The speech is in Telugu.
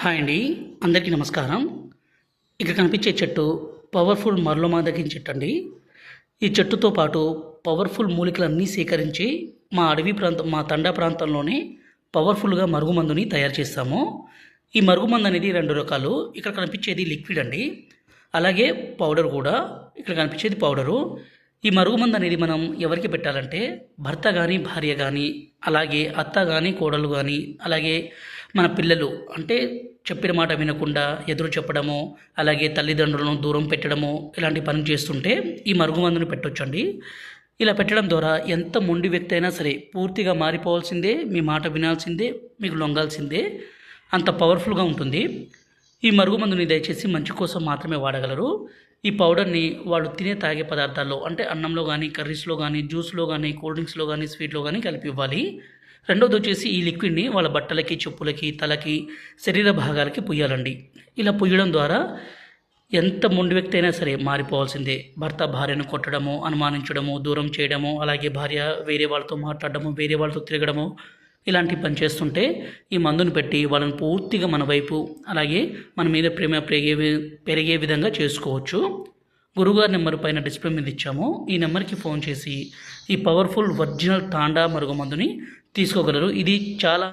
హాయ్ అండి, అందరికీ నమస్కారం. ఇక్కడ కనిపించే చెట్టు పవర్ఫుల్ మరలోమాదగిన చెట్టు అండి. ఈ చెట్టుతో పాటు పవర్ఫుల్ మూలికలన్నీ సేకరించి మా అడవి ప్రాంతం, మా తండా ప్రాంతంలోనే పవర్ఫుల్గా మరుగుమందుని తయారు చేస్తాము. ఈ మరుగుమందు అనేది రెండు రకాలు. ఇక్కడ కనిపించేది లిక్విడ్ అండి, అలాగే పౌడర్ కూడా. ఇక్కడ కనిపించేది పౌడరు. ఈ మరుగుమందు అనేది మనం ఎవరికి పెట్టాలంటే భర్త కానీ, భార్య కానీ, అలాగే అత్త కానీ, కోడలు కానీ, అలాగే మన పిల్లలు, అంటే చెప్పిన మాట వినకుండా ఎదురు చెప్పడము, అలాగే తల్లిదండ్రులను దూరం పెట్టడము, ఇలాంటి పనులు చేస్తుంటే ఈ మరుగుమందుని పెట్టొచ్చండి. ఇలా పెట్టడం ద్వారా ఎంత మొండి వ్యక్తి అయినా సరే పూర్తిగా మారిపోవాల్సిందే, మీ మాట వినాల్సిందే, మీకు లొంగాల్సిందే. అంత పవర్ఫుల్గా ఉంటుంది. ఈ మరుగుమందుని దయచేసి మంచి కోసం మాత్రమే వాడగలరు. ఈ పౌడర్ని వాళ్ళు తినే తాగే పదార్థాల్లో, అంటే అన్నంలో కానీ, కర్రీస్లో కానీ, జ్యూస్లో కానీ, కూల్ డ్రింక్స్లో కానీ, స్వీట్లో కానీ కలిపి ఇవ్వాలి. రెండోది వచ్చేసి ఈ లిక్విడ్ని వాళ్ళ బట్టలకి, చెప్పులకి, తలకి, శరీర భాగాలకి పుయ్యాలండి. ఇలా పుయ్యడం ద్వారా ఎంత మొండి వ్యక్తి అయినా సరే మారిపోవాల్సిందే. భర్త భార్యను కొట్టడము, అనుమానించడము, దూరం చేయడము, అలాగే భార్య వేరే వాళ్ళతో మాట్లాడడము, వేరే వాళ్ళతో తిరగడము, ఇలాంటి పని చేస్తుంటే ఈ మందును పెట్టి వాళ్ళని పూర్తిగా మన వైపు, అలాగే మన మీద ప్రేమ పెరిగే విధంగా చేసుకోవచ్చు. గురుగారి నెంబర్ పైన డిస్ప్లే మీద ఇచ్చాము. ఈ నెంబర్కి ఫోన్ చేసి ఈ పవర్ఫుల్ ఒరిజినల్ తాండా మరుగుమందుని తీసుకోగలరు. ఇది చాలా